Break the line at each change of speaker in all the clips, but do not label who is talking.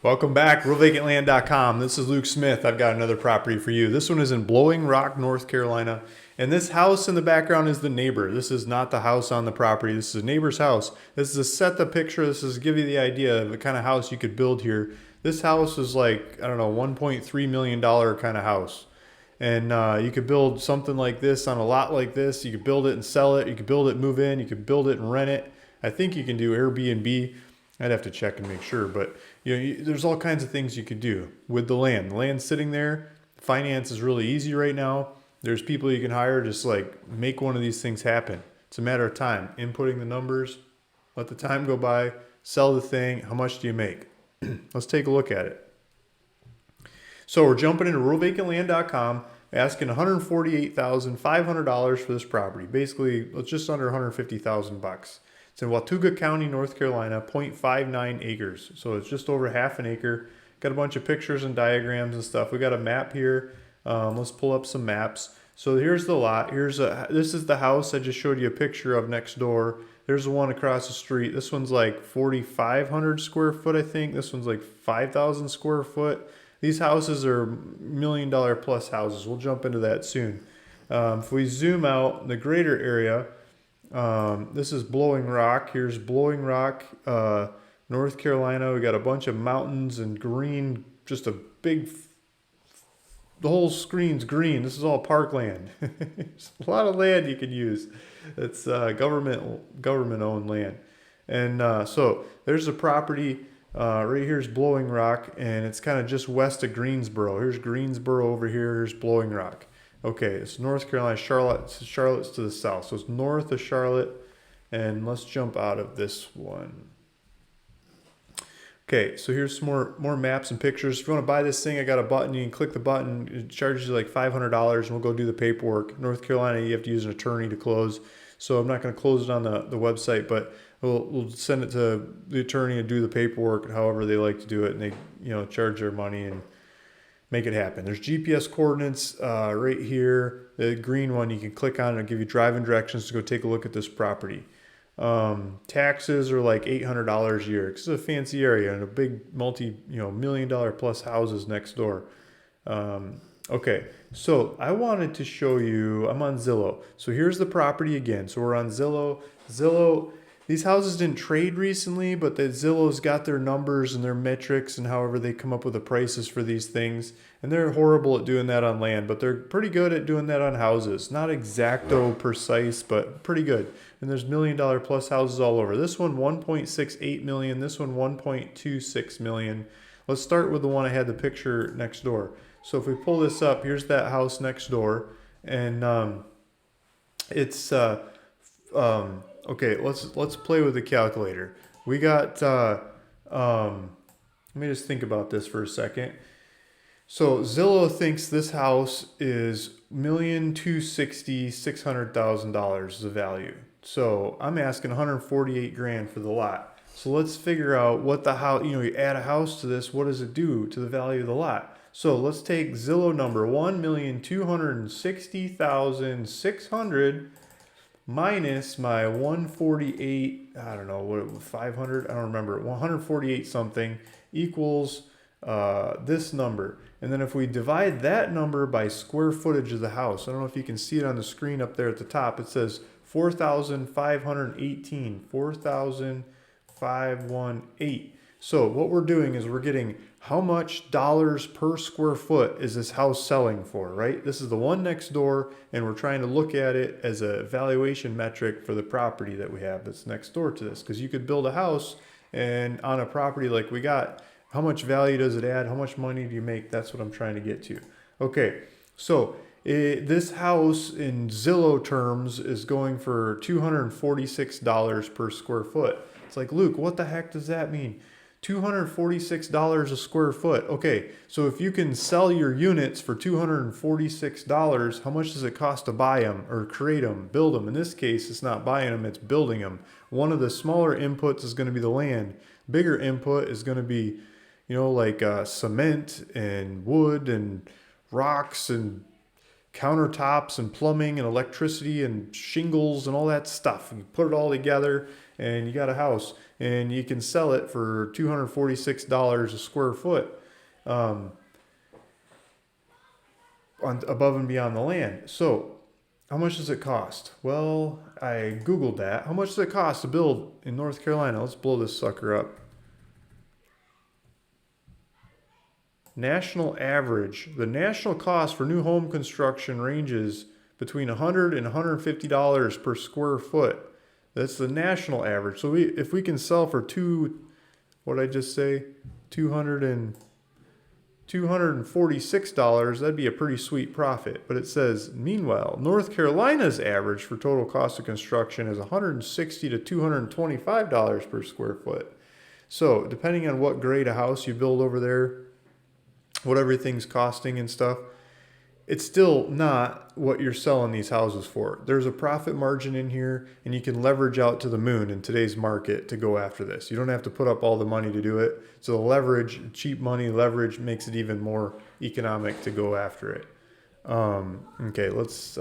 Welcome back, realvacantland.com. This is Luke Smith. I've got another property for you. This one is in Blowing Rock, North Carolina. And this house in the background is the neighbor. This is not the house on the property. This is a neighbor's house. This is to set the picture. This is to give you the idea of the kind of house you could build here. This house is like, I don't know, $1.3 million kind of house. And you could build something like this on a lot like this. You could build it and sell it. You could build it and move in. You could build it and rent it. I think you can do Airbnb. I'd have to check and make sure, but there's all kinds of things you could do with the land. The land's sitting there. Finance is really easy right now. There's people you can hire, just like make one of these things happen. It's a matter of time, inputting the numbers, let the time go by, sell the thing. How much do you make? Let's take a look at it. So we're jumping into realvacantland.com, asking $148,500 for this property. Basically, it's just under $150,000. It's in Watauga County, North Carolina, 0.59 acres. So it's just over half an acre. Got a bunch of pictures and diagrams and stuff. We got a map here. Let's pull up some maps. So here's the lot. This is the house I just showed you a picture of next door. There's the one across the street. This one's like 4,500 square foot, I think. This one's like 5,000 square foot. These houses are $1 million plus houses. We'll jump into that soon. If we zoom out, the greater area, this is Blowing Rock. Here's Blowing Rock, North Carolina. We got a bunch of mountains and green, just a big, the whole screen's green. This is all parkland. There's a lot of land you could use. It's government owned land. And so there's a property right here's Blowing Rock, and it's kind of just west of Greensboro. Here's Greensboro over here. Here's Blowing Rock. Okay, it's North Carolina, Charlotte's to the south. So it's north of Charlotte, and let's jump out of this one. Okay, so here's some more maps and pictures. If you want to buy this thing, I got a button. You can click the button. It charges you like $500, and we'll go do the paperwork. North Carolina, you have to use an attorney to close. So I'm not going to close it on the website, but we'll send it to the attorney and do the paperwork, however they like to do it, and they charge their money and make it happen. There's GPS coordinates right here. The green one, you can click on it and give you driving directions to go take a look at this property. Taxes are like $800 a year. It's a fancy area and a big $1 million plus houses next door. Okay, so I wanted to show you, I'm on Zillow. So here's the property again. So we're on Zillow. These houses didn't trade recently, but the Zillow's got their numbers and their metrics and however they come up with the prices for these things. And they're horrible at doing that on land, but they're pretty good at doing that on houses. Not exacto precise, but pretty good. And there's $1 million plus houses all over. This one, 1.68 million. This one, 1.26 million. Let's start with the one I had the picture next door. So if we pull this up, here's that house next door. And it's... okay, let's play with the calculator. We got, let me just think about this for a second. So Zillow thinks this house is $1,260,600,000 is the value. So I'm asking $148,000 for the lot. So let's figure out what the house, you add a house to this, what does it do to the value of the lot? So let's take Zillow number, $1,260,600 minus my 148, I don't know, what 500, I don't remember, 148 something equals this number. And then if we divide that number by square footage of the house, I don't know if you can see it on the screen up there at the top, it says 4,518, 4,518. So what we're doing is we're getting how much dollars per square foot is this house selling for, right? This is the one next door, and we're trying to look at it as a valuation metric for the property that we have that's next door to this. Because you could build a house, and on a property like we got, how much value does it add? How much money do you make? That's what I'm trying to get to. Okay, so this house in Zillow terms is going for $246 per square foot. It's like, Luke, what the heck does that mean? $246 a square foot. Okay, so if you can sell your units for $246, how much does it cost to buy them or create them, build them? In this case, it's not buying them, it's building them. One of the smaller inputs is going to be the land. Bigger input is going to be, like cement and wood and rocks and countertops and plumbing and electricity and shingles and all that stuff. And you put it all together and you got a house. and you can sell it for $246 a square foot, um, above and beyond the land. So how much does it cost? Well, I Googled that. How much does it cost to build in North Carolina? Let's blow this sucker up. National average. The national cost for new home construction ranges between $100 and $150 per square foot. That's the national average. So if we can sell for what did I just say? $246, that'd be a pretty sweet profit. But it says, meanwhile, North Carolina's average for total cost of construction is $160 to $225 per square foot. So depending on what grade of house you build over there, what everything's costing and stuff, it's still not what you're selling these houses for. There's a profit margin in here, and you can leverage out to the moon in today's market to go after this. You don't have to put up all the money to do it. So the leverage, cheap money leverage, makes it even more economic to go after it. Okay, let's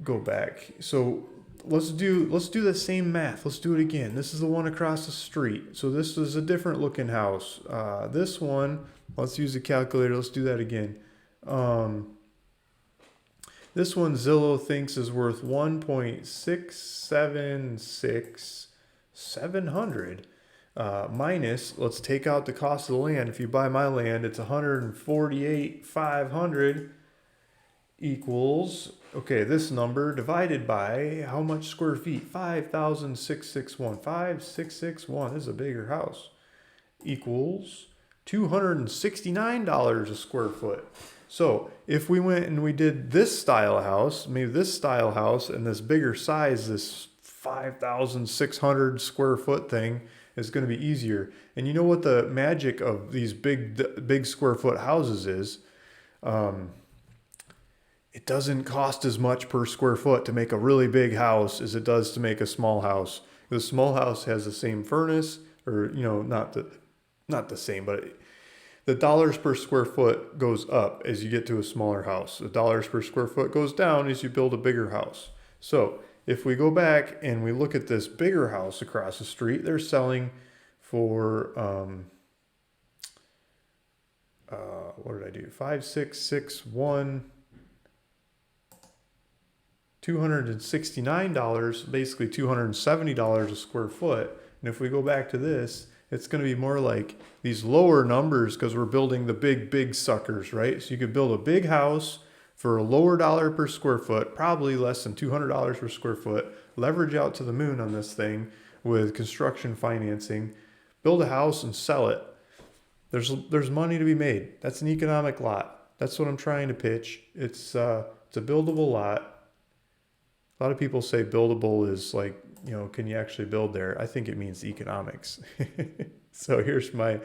go back. So let's do the same math. Let's do it again. This is the one across the street. So this is a different looking house. This one, let's use the calculator. Let's do that again. This one Zillow thinks is worth 1.676700 minus, let's take out the cost of the land. If you buy my land, it's 148,500 equals, okay, this number divided by how much square feet? 5,661. 5,661. This is a bigger house. Equals $269 a square foot. So if we went and we did this style house, maybe this style house, and this bigger size, this 5,600 square foot thing, is going to be easier. And you know what the magic of these big square foot houses is? It doesn't cost as much per square foot to make a really big house as it does to make a small house. The small house has the same furnace, or not the same, but the dollars per square foot goes up as you get to a smaller house. The dollars per square foot goes down as you build a bigger house. So if we go back and we look at this bigger house across the street, they're selling for, what did I do? 5,661, $269, basically $270 a square foot. And if we go back to this, it's going to be more like these lower numbers because we're building the big suckers, right? So you could build a big house for a lower dollar per square foot, probably less than $200 per square foot, leverage out to the moon on this thing with construction financing, build a house and sell it. There's money to be made. That's an economic lot. That's what I'm trying to pitch. It's a buildable lot. A lot of people say buildable is like, can you actually build there? I think it means economics. So here's my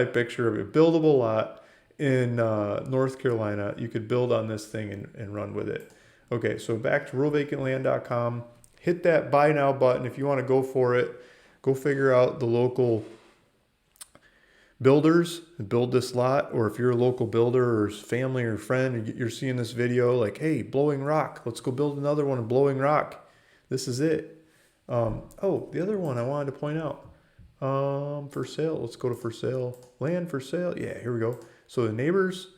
picture of a buildable lot in North Carolina. You could build on this thing and run with it. Okay, so back to ruralvacantland.com. Hit that buy now button if you want to go for it. Go figure out the local builders and build this lot, or if you're a local builder or family or friend and you're seeing this video like, hey, Blowing Rock, let's go build another one in Blowing Rock. This is it. The other one I wanted to point out, for sale. Let's go to for sale. Land for sale. Yeah, here we go. So the neighbors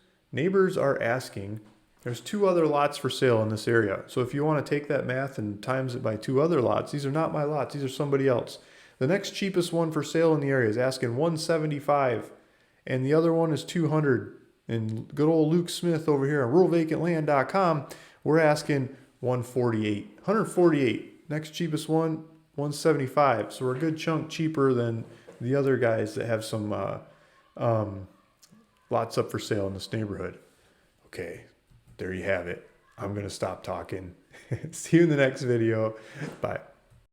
are asking, there's 2 other lots for sale in this area. So if you want to take that math and times it by 2 other lots, these are not my lots, these are somebody else. The next cheapest one for sale in the area is asking $175, and the other one is $200. And good old Luke Smith over here on ruralvacantland.com, we're asking $148. Next cheapest one, $175. So we're a good chunk cheaper than the other guys that have some lots up for sale in this neighborhood. Okay, there you have it. I'm going to stop talking. See you in the next video. Bye.